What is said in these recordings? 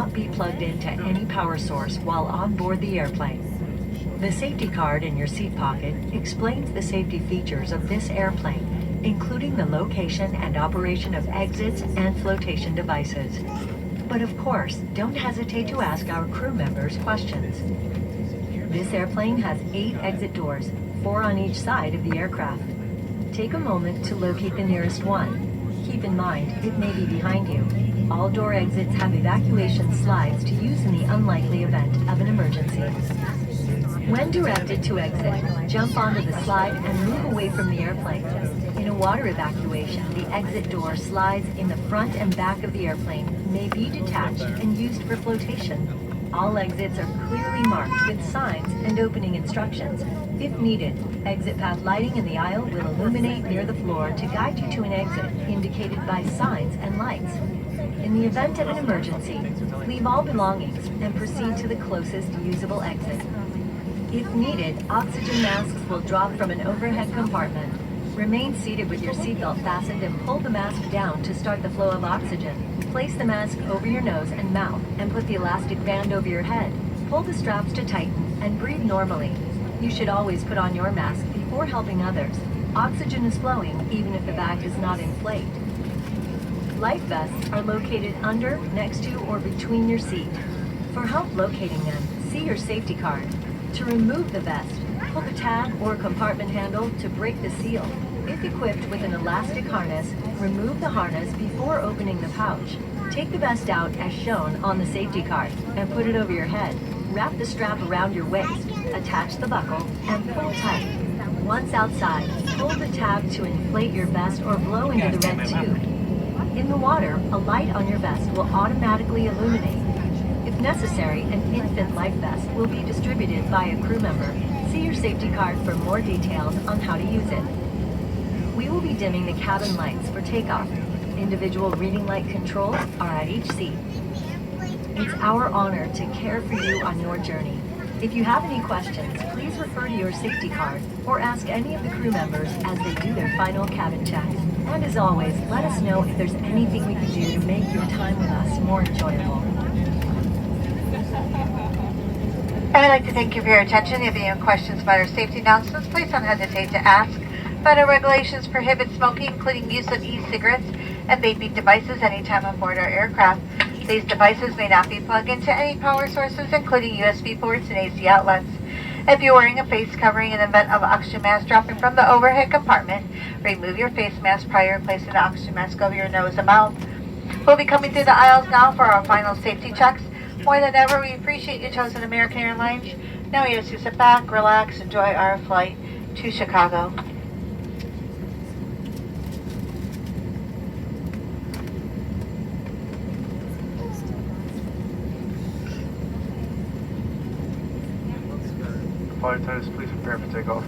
not be plugged into any power source while on board the airplane. The safety card in your seat pocket explains the safety features of this airplane, including the location and operation of exits and flotation devices. But of course, don't hesitate to ask our crew members questions. This airplane has 8 exit doors, 4 on each side of the aircraft. Take a moment to locate the nearest one. Keep in mind, it may be behind you. All door exits have evacuation slides to use in the unlikely event of an emergency. When directed to exit, jump onto the slide and move away from the airplane. In a water evacuation, the exit door slides in the front and back of the airplane may be detached and used for flotation. All exits are clearly marked with signs and opening instructions. If needed, exit path lighting in the aisle will illuminate near the floor to guide you to an exit indicated by signs and lights. In the event of an emergency, leave all belongings and proceed to the closest usable exit. If needed, oxygen masks will drop from an overhead compartment. Remain seated with your seatbelt fastened and pull the mask down to start the flow of oxygen. Place the mask over your nose and mouth and put the elastic band over your head. Pull the straps to tighten and breathe normally. You should always put on your mask before helping others. Oxygen is flowing even if the bag does not inflate. Life vests are located under, next to, or between your seat. For help locating them, see your safety card. To remove the vest, pull the tab or compartment handle to break the seal. If equipped with an elastic harness, remove the harness before opening the pouch. Take the vest out as shown on the safety card and put it over your head. Wrap the strap around your waist, attach the buckle, and pull tight. Once outside, pull the tab to inflate your vest or blow into the red tube. In the water, a light on your vest will automatically illuminate. If necessary, an infant life vest will be distributed by a crew member. See your safety card for more details on how to use it. We will be dimming the cabin lights for takeoff. Individual reading light controls are at each seat. It's our honor to care for you on your journey. If you have any questions, please refer to your safety card or ask any of the crew members as they do their final cabin checks. And as always, let us know if there's anything we can do to make your time with us more enjoyable. I'd like to thank you for your attention. If you have any questions about our safety announcements, please don't hesitate to ask. Federal regulations prohibit smoking, including use of e-cigarettes and vaping devices anytime aboard our aircraft. These devices may not be plugged into any power sources, including USB ports and AC outlets. If you're wearing a face covering in the event of oxygen mask dropping from the overhead compartment, remove your face mask prior to placing the oxygen mask over your nose and mouth. We'll be coming through the aisles now for our final safety checks. More than ever, we appreciate you choosing American Airlines. Now we ask you to sit back, relax, enjoy our flight to Chicago. Flight attendants, please prepare for takeoff.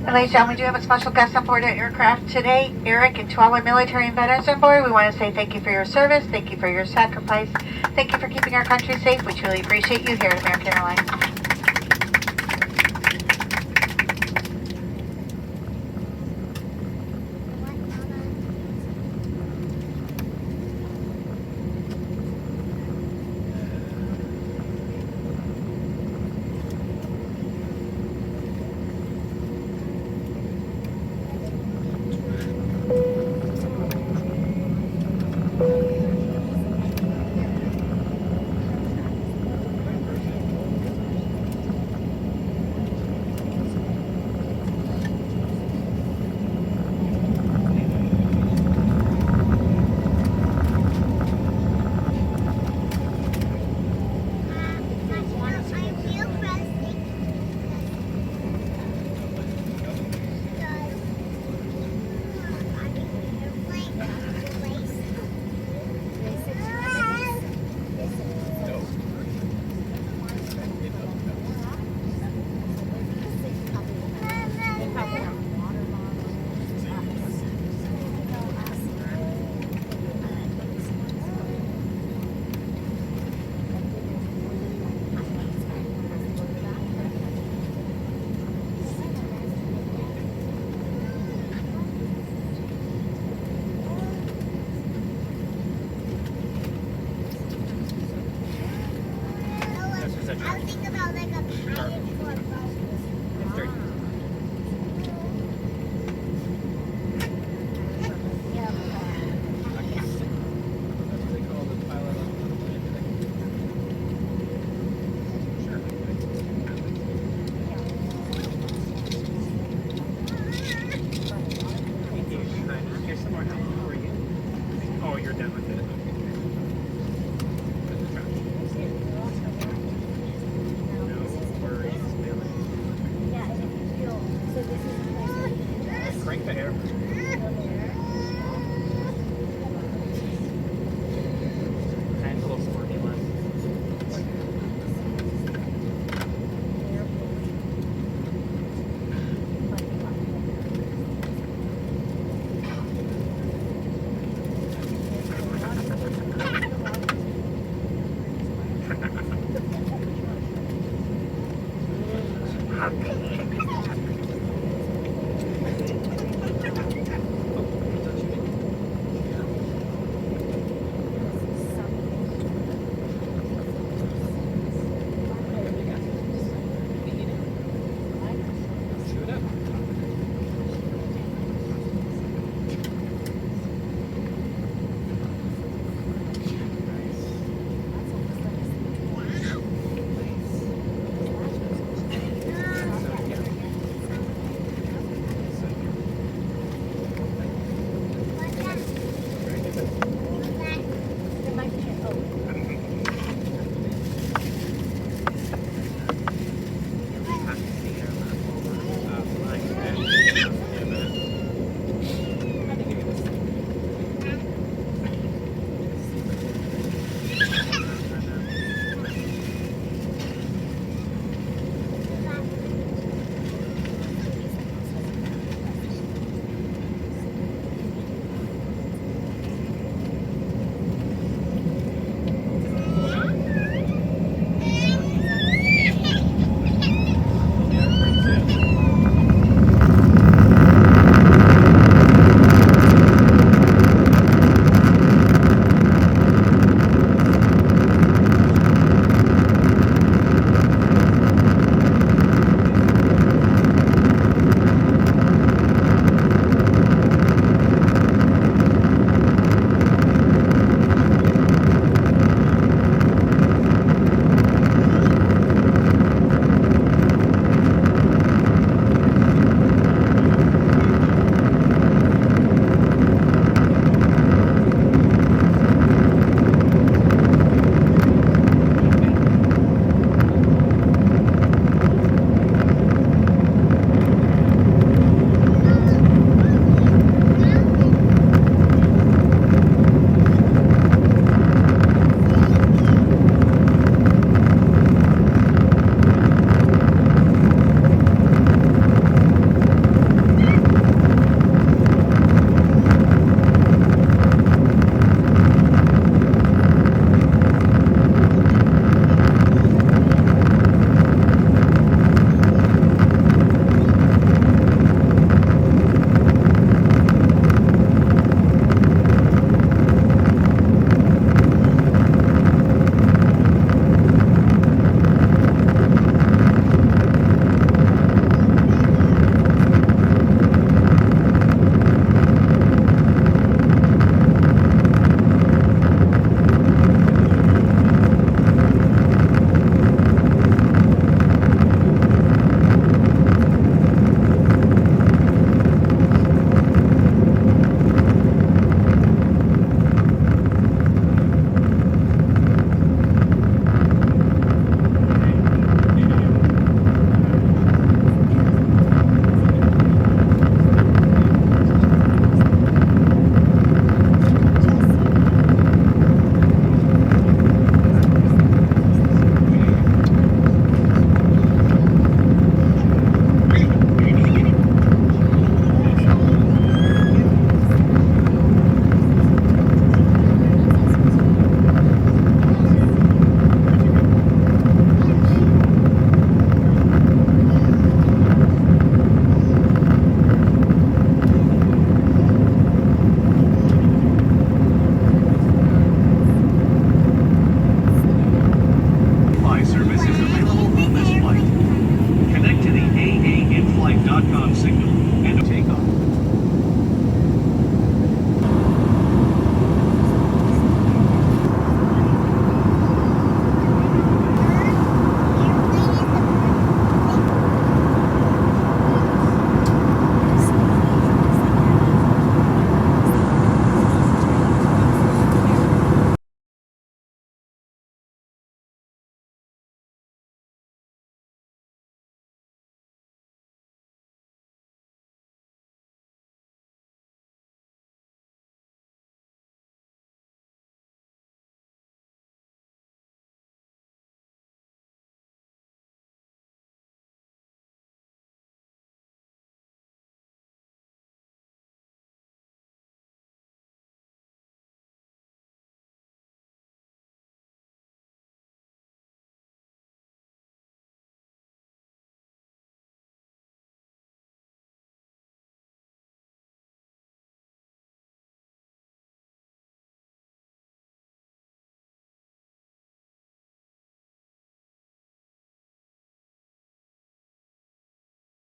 And ladies and gentlemen, we do have a special guest on board our aircraft today, Eric, and to all our military and veterans on board. We want to say thank you for your service, thank you for your sacrifice, thank you for keeping our country safe. We truly appreciate you here at American Airlines. done with it. No worries, Billy. Yeah, and if you feel, so this is a place where you can adjust. Crank the air. And a little squirty one.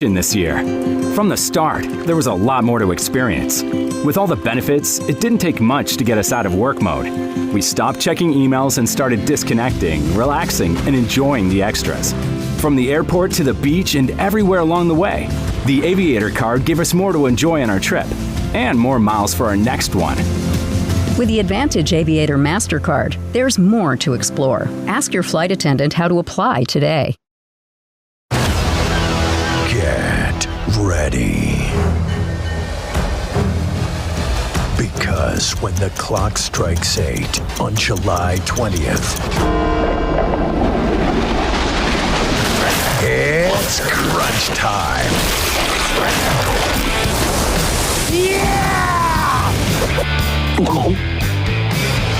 this year. From the start, there was a lot more to experience. With all the benefits, it didn't take much to get us out of work mode. We stopped checking emails and started disconnecting, relaxing, and enjoying the extras. From the airport to the beach and everywhere along the way, the Aviator card gave us more to enjoy on our trip and more miles for our next one. With the Advantage Aviator MasterCard, there's more to explore. Ask your flight attendant how to apply today. Get ready. Because when the clock strikes 8 on July 20th, it's crunch time.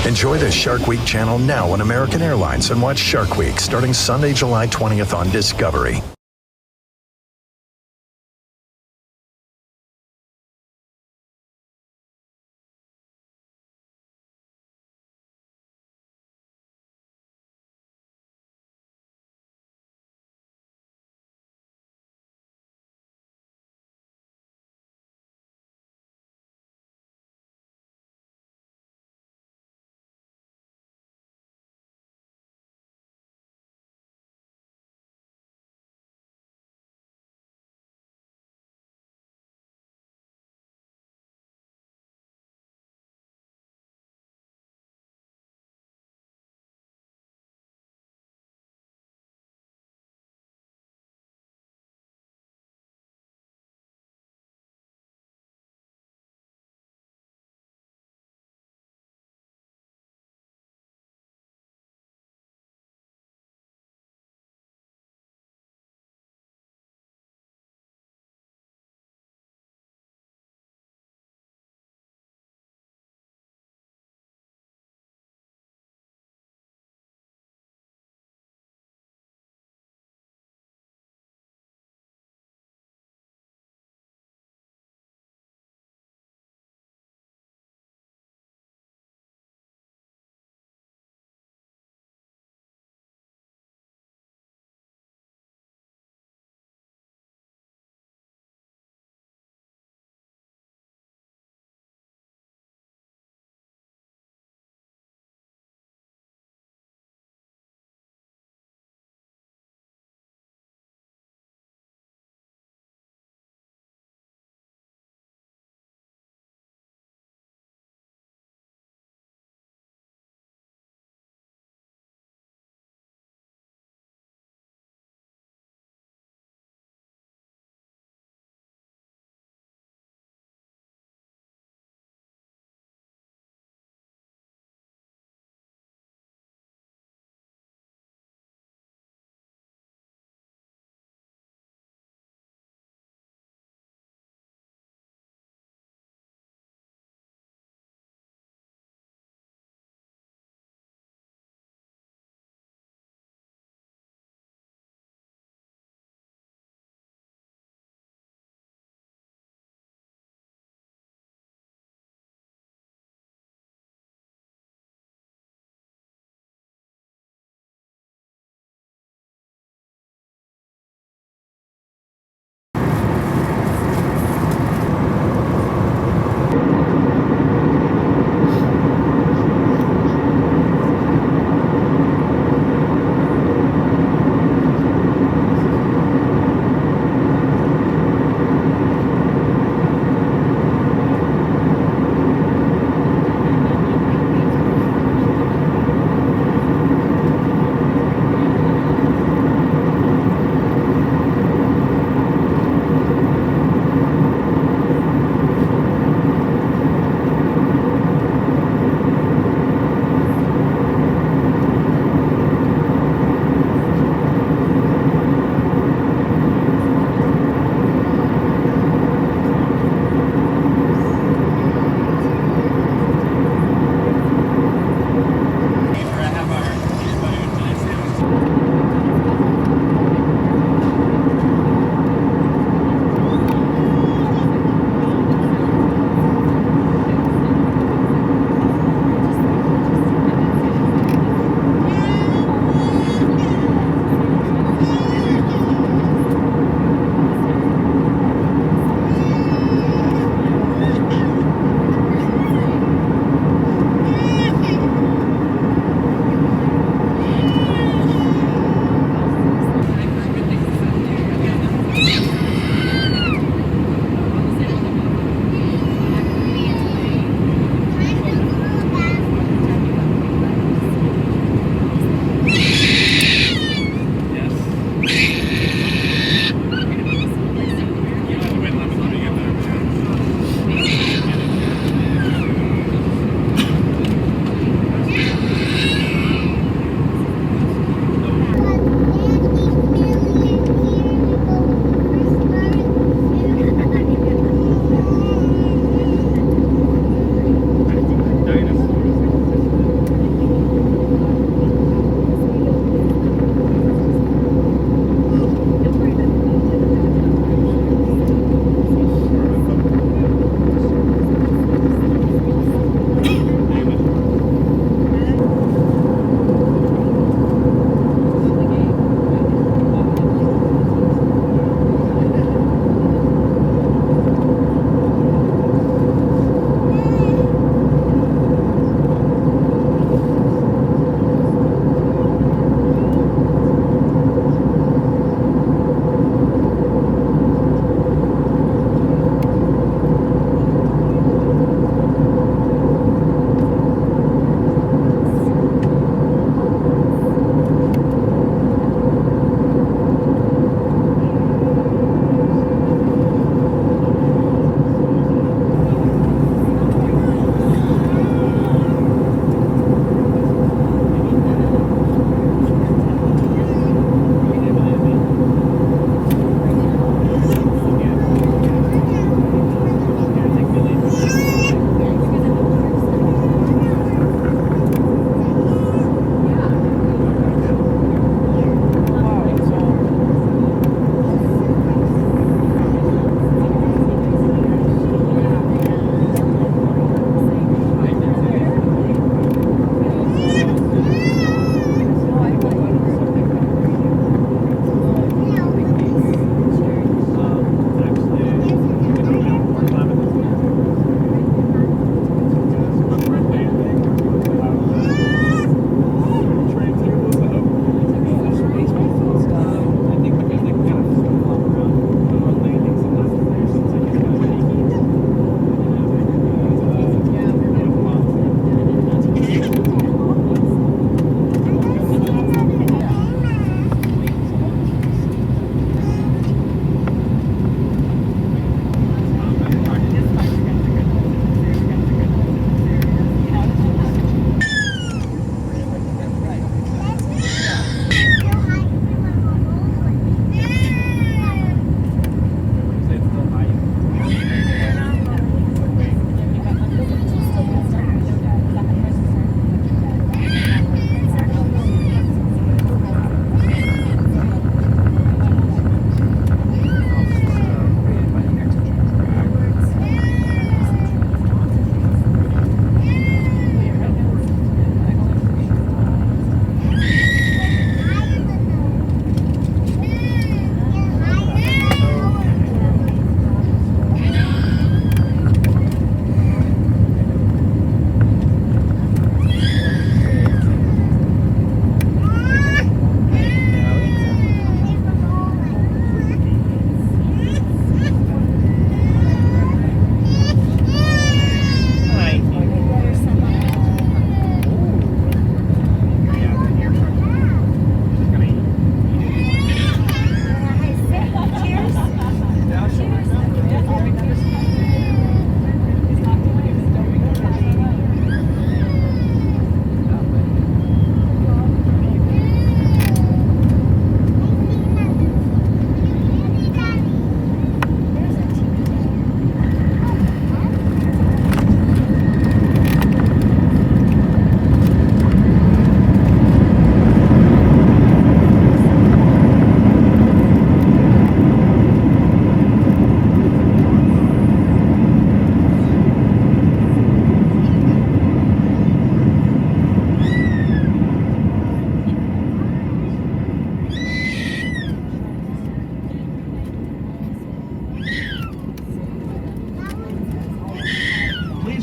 Enjoy the Shark Week channel now on American Airlines and watch Shark Week starting Sunday, July 20th on Discovery.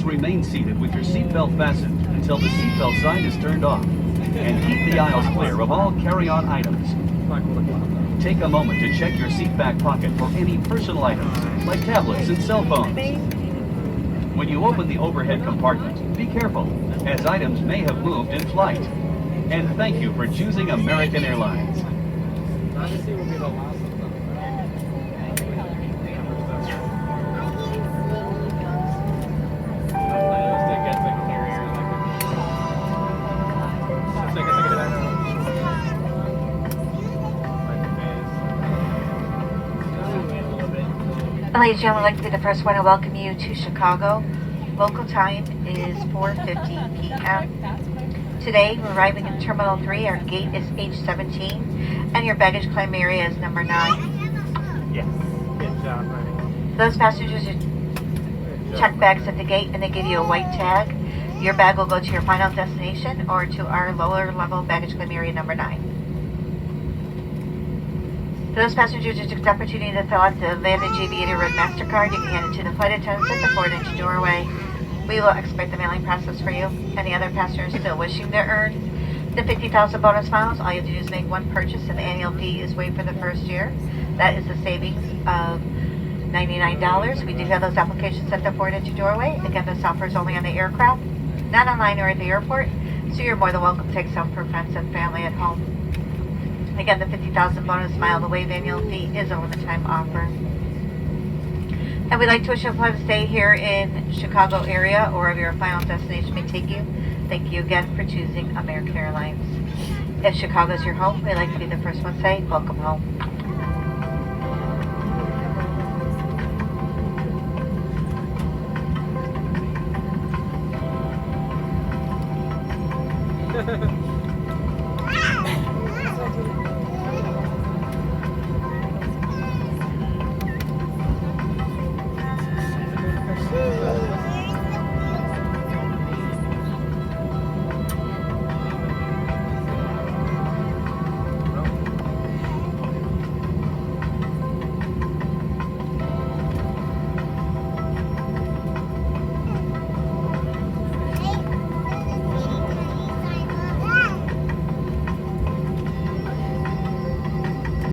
remain seated with your seatbelt fastened until the seatbelt sign is turned off. And keep the aisles clear of all carry-on items. Take a moment to check your seat back pocket for any personal items, like tablets and cell phones. When you open the overhead compartment, be careful, as items may have moved in flight. And thank you for choosing American Airlines. Honestly, will be the last of them. Ladies and gentlemen, I'd like to be the first one to welcome you to Chicago. Local time is 4:50 p.m. Today, we're arriving in Terminal 3. Our gate is H17, and your baggage claim area is number 9. Yes. Good job, honey. Those passengers who check bags at the gate, and they give you a white tag. Your bag will go to your final destination or to our lower level baggage claim area number 9. For those passengers who took the opportunity to fill out the Advantage Aviator Red MasterCard, you can hand it to the flight attendants at the 4-inch doorway. We will expedite the mailing process for you. Any other passengers still wishing to earn the 50,000 bonus miles, all you have to do is make one purchase and the annual fee is waived for the first year. That is a savings of $99. We do have those applications at the 4-inch doorway. Again, this offer is only on the aircraft, not online or at the airport, so you're more than welcome to take some for friends and family at home. Again, the 50,000 bonus mile, the waive annual fee is a limited time offer. And we'd like to wish you a pleasant stay here in Chicago area or wherever your final destination may take you. Thank you again for choosing American Airlines. If Chicago is your home, we'd like to be the first one to say, welcome home.